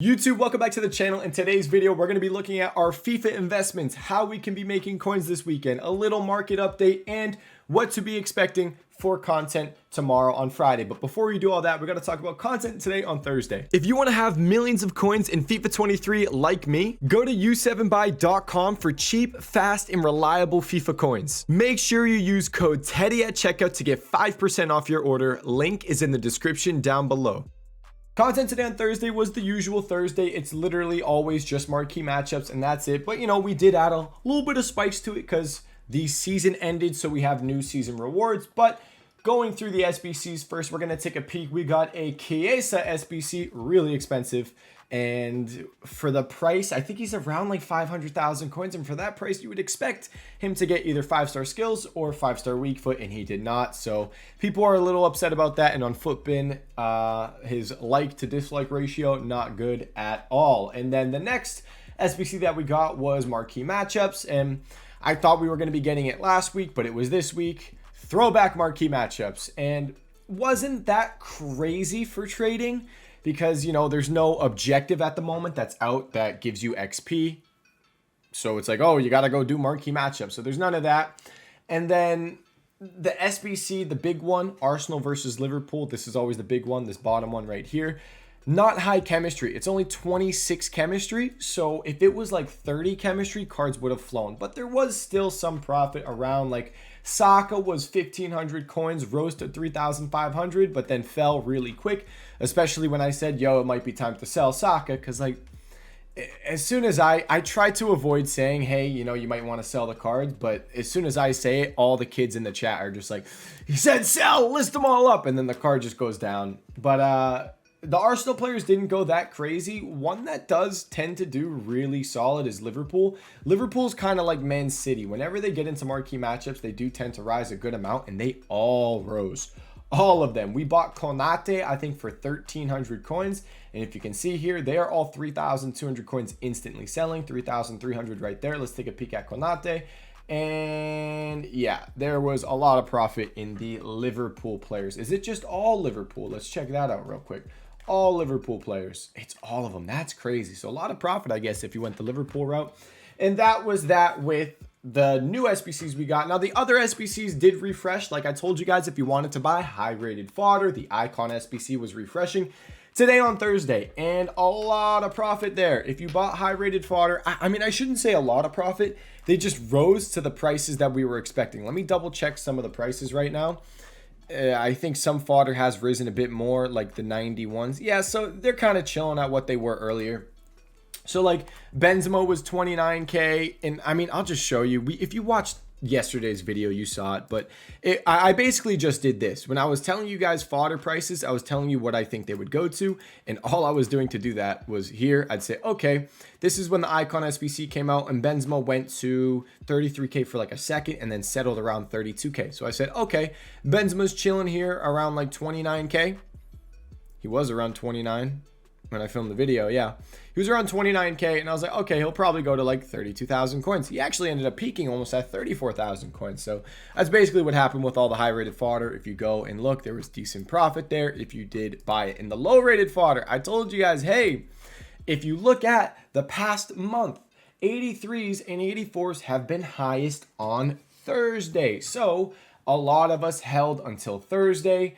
YouTube, welcome back to the channel. In today's video, we're going to be looking at our FIFA investments, how we can be making coins this weekend, a little market update, and what to be expecting for content tomorrow on Friday. But before we do all that, we're going to talk about content today on Thursday. If you want to have millions of coins in FIFA 23 like me, go to u7buy.com for cheap, fast, and reliable FIFA coins. Make sure you use code TEDDY at checkout to get 5% off your order. Link is in the description down below. Content today on Thursday was the usual Thursday. It's literally always just marquee matchups and that's it. But, you know, we did add a little bit of spikes to it because the season ended, so we have new season rewards. But going through the SBCs first, we're going to take a peek. We got a Chiesa SBC, really expensive. And for the price, I think he's around like 500,000 coins. And for that price, you would expect him to get either 5-star skills or 5-star weak foot, and he did not. So people are a little upset about that. And on Footbin, his like to dislike ratio, not good at all. And then the next SBC that we got was marquee matchups. And I thought we were going to be getting it last week, but it was this week. Throwback marquee matchups. And wasn't that crazy for trading? Because, you know, there's no objective at the moment that's out that gives you XP. So it's like, oh, you got to go do marquee matchups. So there's none of that. And then the SBC, the big one, Arsenal versus Liverpool. This is always the big one, this bottom one right here. Not high chemistry. It's only 26 chemistry. So if it was like 30 chemistry, cards would have flown. But there was still some profit around, like Saka was 1,500 coins, rose to 3,500, but then fell really quick. Especially when I said, yo, it might be time to sell Saka. Because like, as soon as I try to avoid saying, hey, you know, you might want to sell the cards. But as soon as I say it, all the kids in the chat are just like, he said sell, list them all up. And then the card just goes down. But the Arsenal players didn't go that crazy. One that does tend to do really solid is Liverpool. Liverpool's kind of like Man City. Whenever they get into marquee matchups, they do tend to rise a good amount, and they all rose. All of them. We bought Konate, I think, for 1,300 coins. And if you can see here, they are all 3,200 coins instantly selling. 3,300 right there. Let's take a peek at Konate. And yeah, there was a lot of profit in the Liverpool players. Is it just all Liverpool? Let's check that out real quick. All Liverpool players. It's all of them. That's crazy. So a lot of profit, I guess, if you went the Liverpool route. And that was that with the new SBCs we got. Now, the other SBCs did refresh. Like I told you guys, if you wanted to buy high-rated fodder, the Icon SBC was refreshing today on Thursday. And a lot of profit there. If you bought high-rated fodder, I mean, I shouldn't say a lot of profit. They just rose to the prices that we were expecting. Let me double-check some of the prices right now. I think some fodder has risen a bit more, like the 91s. Yeah, so they're kind of chilling at what they were earlier. So like Benzema was 29K, and I mean, I'll just show you. If you watched yesterday's video, you saw it, but I basically just did this. When I was telling you guys fodder prices, I was telling you what I think they would go to, and all I was doing to do that was here. I'd say, okay, this is when the Icon SBC came out, and Benzema went to 33K for like a second, and then settled around 32K. So I said, okay, Benzema's chilling here around like 29K. He was around 29 when I filmed the video. Yeah, he was around 29K, and I was like, okay, he'll probably go to like 32,000 coins. He actually ended up peaking almost at 34,000 coins. So that's basically what happened with all the high rated fodder. If you go and look, there was decent profit there if you did buy it. In the low rated fodder, I told you guys, hey, if you look at the past month, 83s and 84s have been highest on Thursday. So a lot of us held until Thursday.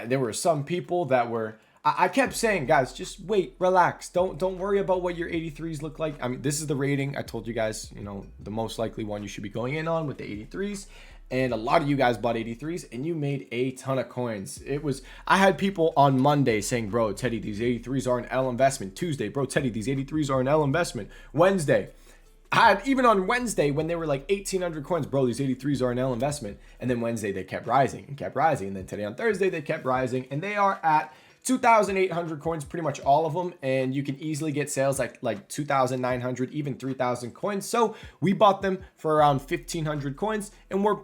There were some people that were, I kept saying, guys, just wait, relax. Don't worry about what your 83s look like. I mean, this is the rating. I told you guys, you know, the most likely one you should be going in on with the 83s. And a lot of you guys bought 83s and you made a ton of coins. I had people on Monday saying, bro, Teddy, these 83s are an L investment. Tuesday, bro, Teddy, these 83s are an L investment. Wednesday, I had even on Wednesday when they were like 1,800 coins, bro, these 83s are an L investment. And then Wednesday they kept rising and kept rising. And then today on Thursday they kept rising, and they are at 2,800 coins, pretty much all of them. And you can easily get sales like 2,900, even 3,000 coins. So we bought them for around 1,500 coins, and we're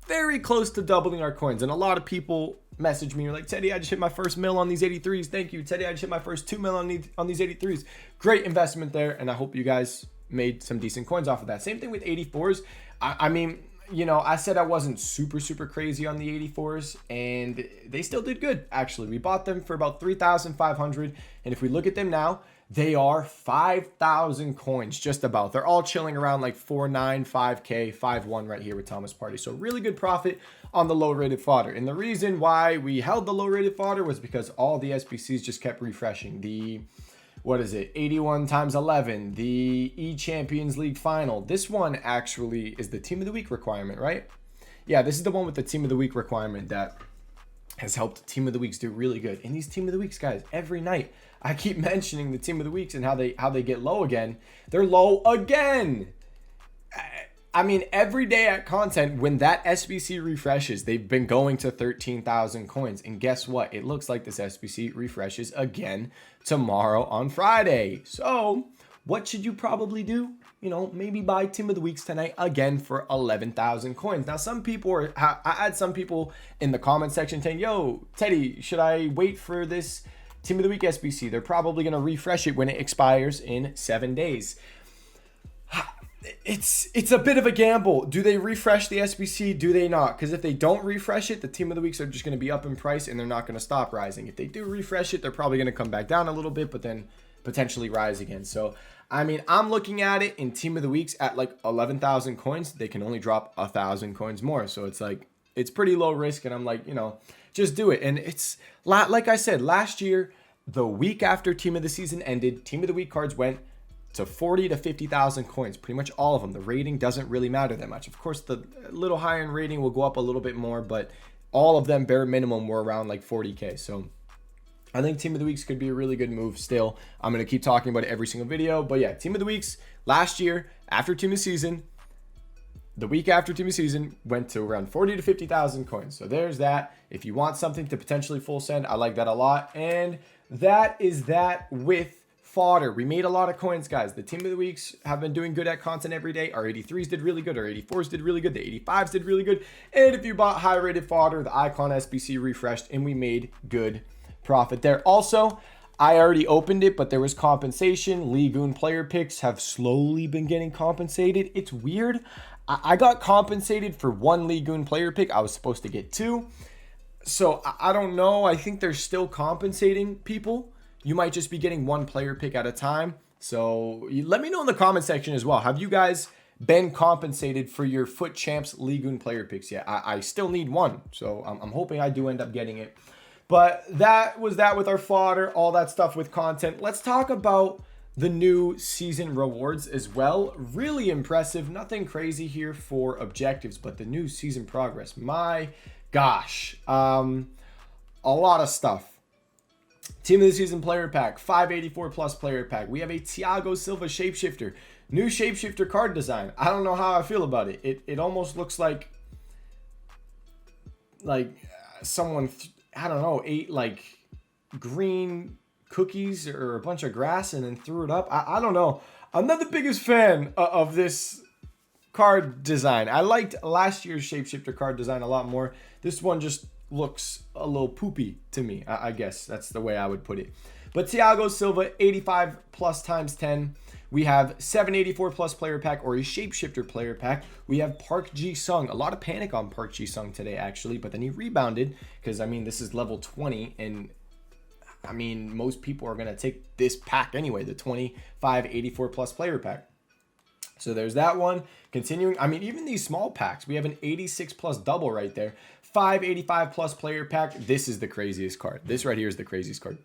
very close to doubling our coins. And a lot of people message me, you're like, Teddy, I just hit my first mil on these 83s. Thank you, Teddy. I just hit my first 2 mil on these 83s. Great investment there. And I hope you guys made some decent coins off of that. Same thing with 84s. I mean, you know, I said I wasn't super crazy on the 84s, and they still did good. Actually, we bought them for about 3,500. And if we look at them now, They are 5,000 coins, just about. They're all chilling around like 4.9, 5K, 5.1 right here with Thomas Partey. So really good profit on the low-rated fodder. And the reason why we held the low-rated fodder was because all the SBCs just kept refreshing. The, what is it, 81 times 11, the E-Champions League final. This one actually is the Team of the Week requirement, right? Yeah, this is the one with the Team of the Week requirement that has helped Team of the Weeks do really good. And these Team of the Weeks, guys, every night, I keep mentioning the Team of the Weeks and how they get low again. They're low again. I mean, every day at content, when that SBC refreshes, they've been going to 13,000 coins. And guess what? It looks like this SBC refreshes again tomorrow on Friday. So what should you probably do? You know, maybe buy Team of the Weeks tonight again for 11,000 coins. Now, some people are, I had some people in the comment section saying, yo, Teddy, should I wait for this Team of the Week SBC? They're probably going to refresh it when it expires in 7 days. It's a bit of a gamble. Do they refresh the SBC? Do they not? Because if they don't refresh it, the Team of the Weeks are just going to be up in price and they're not going to stop rising. If they do refresh it, they're probably going to come back down a little bit, but then potentially rise again. So, I mean, I'm looking at it in Team of the Weeks at like 11,000 coins. They can only drop 1,000 coins more. So it's like, it's pretty low risk. And I'm like, you know, just do it. And it's like I said, last year, the week after Team of the Season ended, Team of the Week cards went to 40 to 50,000 coins, pretty much all of them. The rating doesn't really matter that much. Of course, the little higher in rating will go up a little bit more, but all of them bare minimum were around like 40K. So I think Team of the Weeks could be a really good move still. I'm going to keep talking about it every single video. But yeah, Team of the Weeks last year, after Team of the Season, the week after Team of the Season, went to around 40 to 50,000 coins. So there's that. If you want something to potentially full send, I like that a lot. And that is that with Fodder. We made a lot of coins, guys. The Team of the Weeks have been doing good at content every day. Our 83s did really good. Our 84s did really good. The 85s did really good. And if you bought high-rated Fodder, the Icon SBC refreshed, and we made good profit there. Also, I already opened it, but there was compensation. Ligoon player picks have slowly been getting compensated. It's weird. I got compensated for one Ligoon player pick. I was supposed to get two. So I don't know. I think they're still compensating people. You might just be getting one player pick at a time. So let me know in the comment section as well. Have you guys been compensated for your Foot Champs Ligoon player picks yet? I still need one. So I'm hoping I do end up getting it. But that was that with our fodder, all that stuff with content. Let's talk about the new season rewards as well. Really impressive. Nothing crazy here for objectives, but the new season progress. My gosh. A lot of stuff. Team of the Season player pack, 584 plus player pack. We have a Thiago Silva shapeshifter. New shapeshifter card design. I don't know how I feel about it. It almost looks like someone, I don't know, ate like green cookies or a bunch of grass and then threw it up. I don't know. I'm not the biggest fan of this card design. I liked last year's shapeshifter card design a lot more. This one just looks a little poopy to me. I guess that's the way I would put it. But Thiago Silva, 85 plus times 10. We have 784 plus player pack or a shapeshifter player pack. We have Park Ji-sung. A lot of panic on Park Ji-sung today, actually, but then he rebounded because, I mean, this is level 20, and I mean, most people are going to take this pack anyway, the 2584 plus player pack. So there's that one. Continuing, I mean, even these small packs, we have an 86 plus double right there. 585 plus player pack. This is the craziest card. This right here is the craziest card.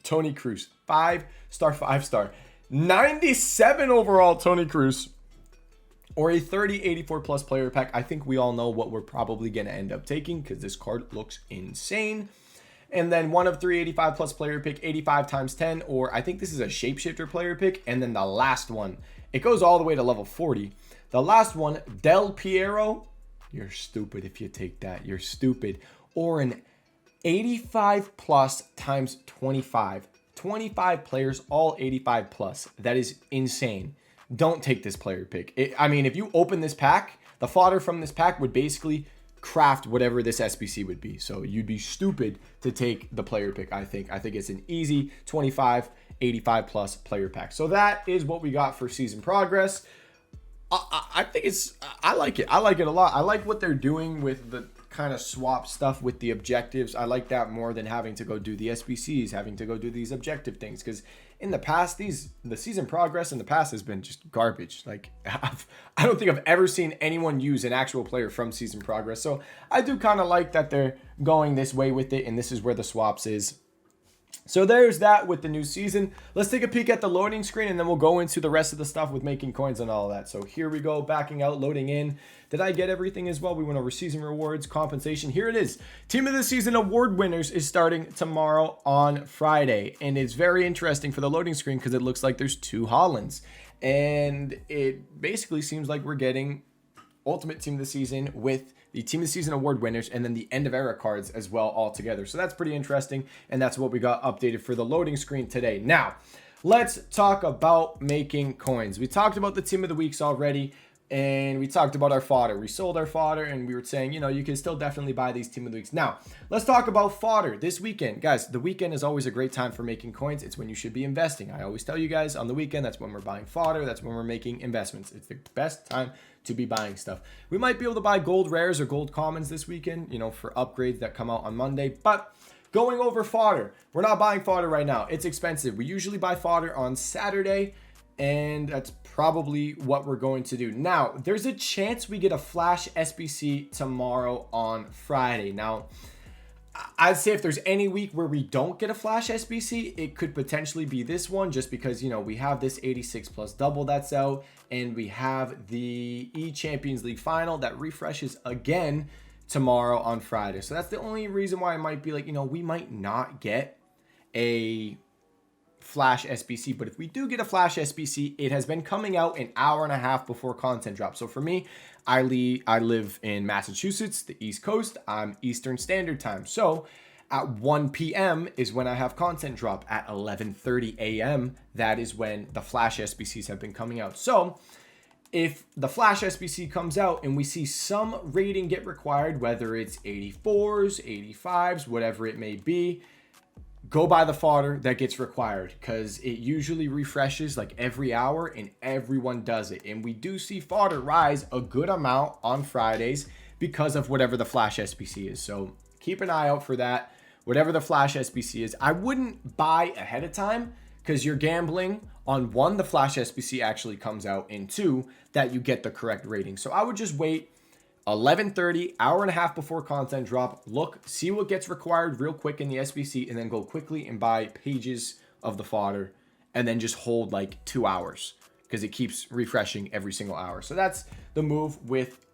Toni Kroos, 5-star, 5-star. 97 overall Toni Kroos. Or a 3084 plus player pack. I think we all know what we're probably going to end up taking because this card looks insane. And then one of 385 plus player pick, 85 times 10. Or I think this is a shapeshifter player pick. And then the last one, it goes all the way to level 40. The last one, Del Piero. You're stupid if you take that. You're stupid. Or an 85 plus times 25. 25 players, all 85 plus. That is insane. Don't take this player pick. I mean, if you open this pack, the fodder from this pack would basically craft whatever this SBC would be. So you'd be stupid to take the player pick, I think. I think it's an easy 25, 85 plus player pack. So that is what we got for season progress. I think I like it. I like it a lot. I like what they're doing with the kind of swap stuff with the objectives. I like that more than having to go do the SBCs, having to go do these objective things, because in the past, the season progress in the past has been just garbage. Like I don't think I've ever seen anyone use an actual player from season progress. So I do kind of like that they're going this way with it, and this is where the swaps is. So there's that with the new season. Let's take a peek at the loading screen, and then we'll go into the rest of the stuff with making coins and all that. So here we go, backing out, loading in. Did I get everything as well? We went over season rewards, compensation. Here it is. Team of the Season award winners is starting tomorrow on Friday. And it's very interesting for the loading screen because it looks like there's 2 Haalands. And it basically seems like we're getting Ultimate Team of the Season with the Team of the Season award winners and then the end of era cards as well all together. So that's pretty interesting, and that's what we got updated for the loading screen today. Now, let's talk about making coins. We talked about the Team of the Weeks already, and we talked about our fodder. We sold our fodder, and we were saying, you know, you can still definitely buy these Team of the Weeks. Now, let's talk about fodder this weekend. Guys, the weekend is always a great time for making coins. It's when you should be investing. I always tell you guys on the weekend, that's when we're buying fodder. That's when we're making investments. It's the best time to be buying stuff. We might be able to buy gold rares or gold commons this weekend, you know, for upgrades that come out on Monday. But going over fodder, we're not buying fodder right now. It's expensive. We usually buy fodder on Saturday, and that's probably what we're going to do. Now, there's a chance we get a flash SBC tomorrow on Friday. Now, I'd say if there's any week where we don't get a flash SBC, it could potentially be this one, just because, you know, we have this 86 plus double that's out, and we have the E-Champions League final that refreshes again tomorrow on Friday. So that's the only reason why I might be like, you know, we might not get a flash SBC. But if we do get a flash SBC, it has been coming out an hour and a half before content drops. So for me, I live in Massachusetts, the East Coast. I'm Eastern Standard Time. So at 1 p.m. is when I have content drop. At 11:30 a.m., that is when the flash SBCs have been coming out. So if the flash SBC comes out and we see some rating get required, whether it's 84s, 85s, whatever it may be, go buy the fodder that gets required, because it usually refreshes like every hour and everyone does it. And we do see fodder rise a good amount on Fridays because of whatever the flash SBC is. So keep an eye out for that. Whatever the flash SBC is, I wouldn't buy ahead of time, because you're gambling on 1, the flash SBC actually comes out, and 2, that you get the correct rating. So I would just wait 11:30, hour and a half before content drop. Look, see what gets required real quick in the SBC, and then go quickly and buy pages of the fodder, and then just hold like 2 hours, because it keeps refreshing every single hour. So that's the move with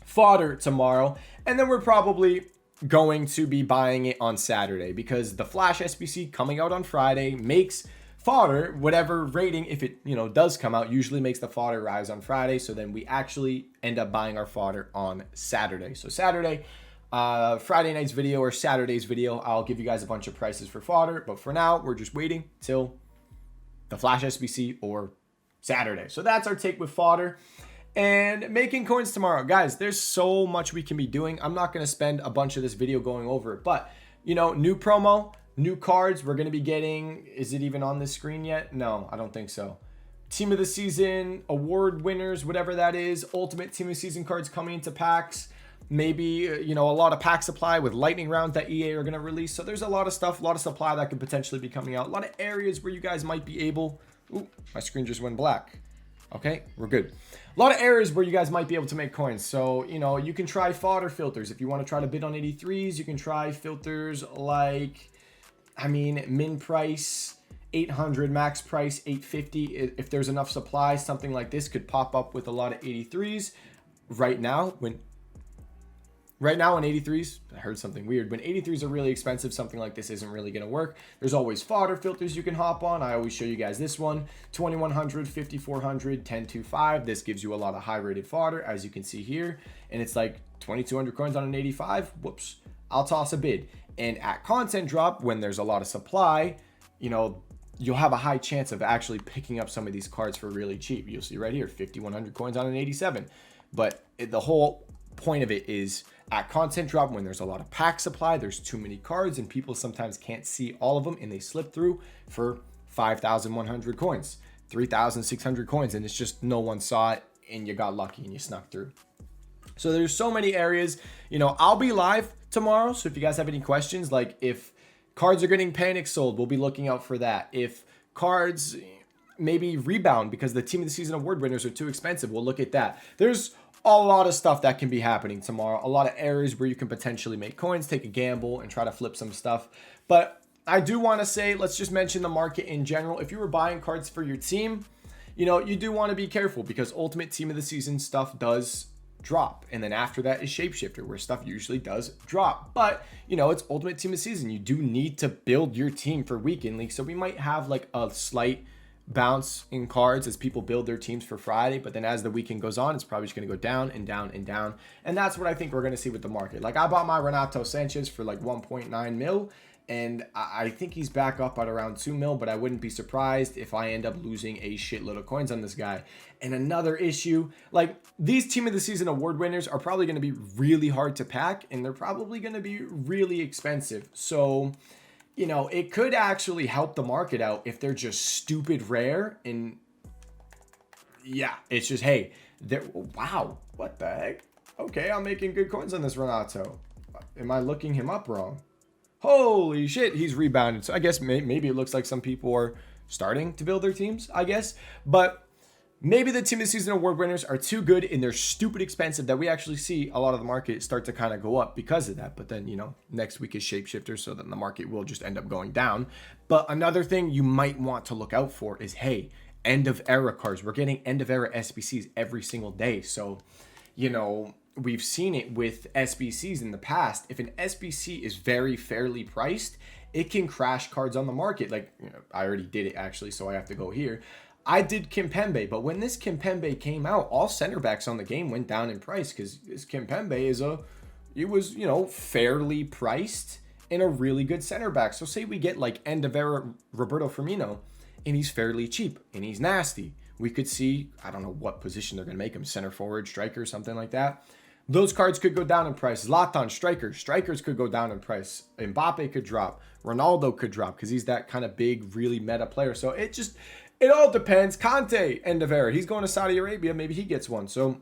fodder tomorrow. And then we're probably going to be buying it on Saturday, because the flash SBC coming out on Friday makes fodder, whatever rating, if it, you know, does come out, usually makes the fodder rise on Friday. So then we actually end up buying our fodder on Saturday. So Saturday, Friday night's video or Saturday's video, I'll give you guys a bunch of prices for fodder. But for now, we're just waiting till the flash SBC or Saturday. So that's our take with fodder. And making coins tomorrow. Guys, there's so much we can be doing. I'm not going to spend a bunch of this video going over it. But, you know, new promo, new cards. We're going to be getting, is it even on this screen yet? No, I don't think so. Team of the Season, award winners, whatever that is. Ultimate Team of the Season cards coming into packs. Maybe, you know, a lot of pack supply with lightning rounds that EA are going to release. So there's a lot of stuff, a lot of supply that could potentially be coming out. A lot of areas where you guys might be able... Ooh, my screen just went black. Okay, we're good. A lot of areas where you guys might be able to make coins. So, you know, you can try fodder filters. If you want to try to bid on 83s, you can try filters like, I mean, min price 800, max price 850. If there's enough supply, something like this could pop up with a lot of 83s. Right now, when 83s, I heard something weird. When 83s are really expensive, something like this isn't really going to work. There's always fodder filters you can hop on. I always show you guys this one, 2100, 5400, 1025. This gives you a lot of high rated fodder, as you can see here. And it's like 2200 coins on an 85. Whoops, I'll toss a bid. And at content drop, when there's a lot of supply, you know, you'll have a high chance of actually picking up some of these cards for really cheap. You'll see right here, 5100 coins on an 87. But the whole point of it is at content drop, when there's a lot of pack supply, there's too many cards and people sometimes can't see all of them, and they slip through for 5,100 coins, 3,600 coins, and it's just no one saw it and you got lucky and you snuck through. So there's so many areas. You know, I'll be live tomorrow, so if you guys have any questions, like if cards are getting panic sold, we'll be looking out for that. If cards maybe rebound because the team of the season award winners are too expensive. We'll look at that. There's a lot of stuff that can be happening tomorrow. A lot of areas where you can potentially make coins, take a gamble, and try to flip some stuff. But I do want to say, let's just mention the market in general. If you were buying cards for your team, you know, you do want to be careful because ultimate team of the season stuff does drop. And then after that is shapeshifter, where stuff usually does drop. But, you know, it's ultimate team of the season. You do need to build your team for weekend league. So we might have like a slight bounce in cards as people build their teams for Friday, but then as the weekend goes on, it's probably just going to go down and down and down, and that's what I think we're going to see with the market. Like, I bought my Renato Sanchez for like 1.9 mil, and I think he's back up at around 2 mil, but I wouldn't be surprised if I end up losing a shitload of coins on this guy. And another issue, like, these team of the season award winners are probably going to be really hard to pack, and they're probably going to be really expensive. So, you know, it could actually help the market out if they're just stupid rare. And yeah, it's just, hey, wow, what the heck? Okay, I'm making good coins on this Renato. Am I looking him up wrong? Holy shit, he's rebounded. So I guess maybe it looks like some people are starting to build their teams, I guess. But maybe the team of the season award winners are too good and they're stupid expensive that we actually see a lot of the market start to kind of go up because of that. But then, you know, next week is shapeshifter, so then the market will just end up going down. But another thing you might want to look out for is, hey, end of era cards. We're getting end of era SBCs every single day. So, you know, we've seen it with SBCs in the past. If an SBC is very fairly priced, it can crash cards on the market. Like, you know, I already did it actually, so I have to go here. I did Kimpembe, but when this Kimpembe came out, all center backs on the game went down in price because this Kimpembe it was, you know, fairly priced and a really good center back. So say we get like end of era Roberto Firmino and he's fairly cheap and he's nasty. We could see, I don't know what position they're going to make him, center forward, striker, something like that. Those cards could go down in price. Zlatan, strikers could go down in price. Mbappe could drop. Ronaldo could drop because he's that kind of big, really meta player. So it all depends. Conte, end of era. He's going to Saudi Arabia. Maybe he gets one. So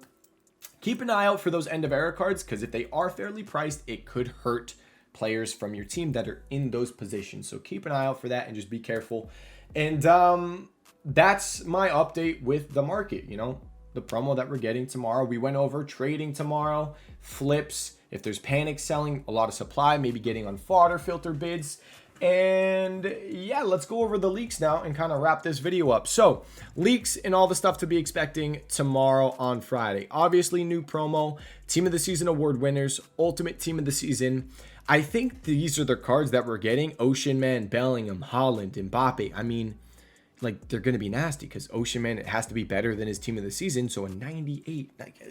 keep an eye out for those end of era cards because if they are fairly priced, it could hurt players from your team that are in those positions. So keep an eye out for that and just be careful. And that's my update with the market, you know, the promo that we're getting tomorrow. We went over trading tomorrow, flips. If there's panic selling, a lot of supply, maybe getting on fodder filter bids. And yeah, let's go over the leaks now and kind of wrap this video up. So leaks and all the stuff to be expecting tomorrow on Friday. Obviously, new promo, team of the season award winners, ultimate team of the season. I think these are the cards that we're getting. Ocean Man, Bellingham, Haaland, Mbappe. I mean, like, they're going to be nasty because Ocean Man, it has to be better than his team of the season. So a 98, like,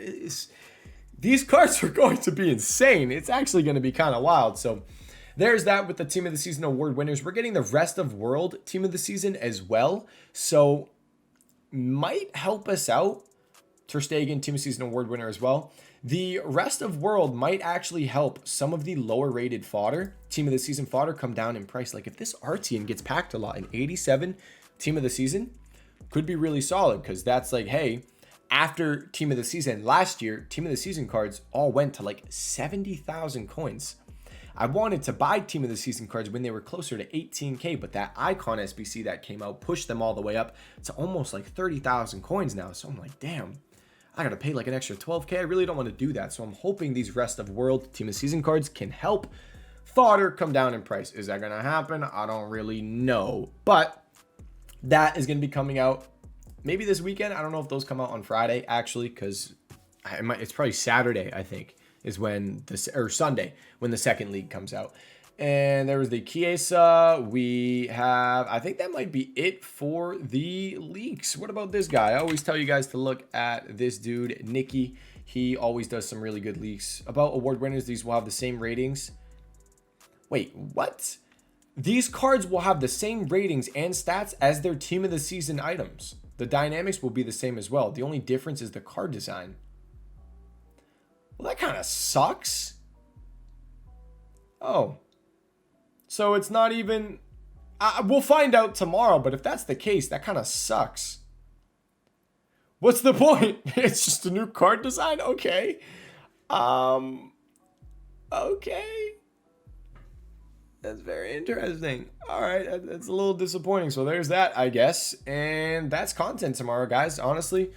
these cards are going to be insane. It's actually going to be kind of wild. So there's that with the team of the season award winners. We're getting the rest of world team of the season as well. So might help us out. Ter Stegen, team of the season award winner as well. The rest of world might actually help some of the lower rated fodder, team of the season fodder, come down in price. Like if this Artian gets packed a lot, an 87 team of the season could be really solid because that's like, hey, after team of the season last year, team of the season cards all went to like 70,000 coins. I wanted to buy team of the season cards when they were closer to 18K, but that icon SBC that came out pushed them all the way up to almost like 30,000 coins now. So I'm like, damn, I got to pay like an extra 12K. I really don't want to do that. So I'm hoping these rest of world team of season cards can help fodder come down in price. Is that going to happen? I don't really know, but that is going to be coming out maybe this weekend. I don't know if those come out on Friday actually, because it's probably Saturday, I think, is when or Sunday when the second league comes out. And there was the Chiesa. We have, I think that might be it for the leaks. What about this guy? I always tell you guys to look at this dude, Nicky. He always does some really good leaks. About award winners, these will have the same ratings. Wait, what? These cards will have the same ratings and stats as their team of the season items. The dynamics will be the same as well. The only difference is the card design. Well, that kind of sucks. Oh. So it's not even... we'll find out tomorrow, but if that's the case, that kind of sucks. What's the point? It's just a new card design? Okay. Okay. That's very interesting. All right, that's a little disappointing. So there's that, I guess. And that's content tomorrow, guys. Honestly,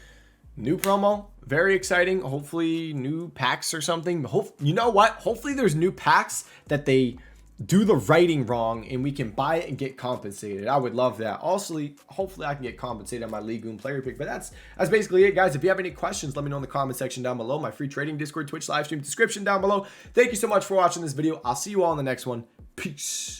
new promo, very exciting. Hopefully new packs or something. You know what? Hopefully there's new packs that they do the writing wrong and we can buy it and get compensated. I would love that. Also, hopefully I can get compensated on my League Goon player pick. But that's basically it, guys. If you have any questions, let me know in the comment section down below. My free trading Discord, Twitch live stream description down below. Thank you so much for watching this video. I'll see you all in the next one. Peace.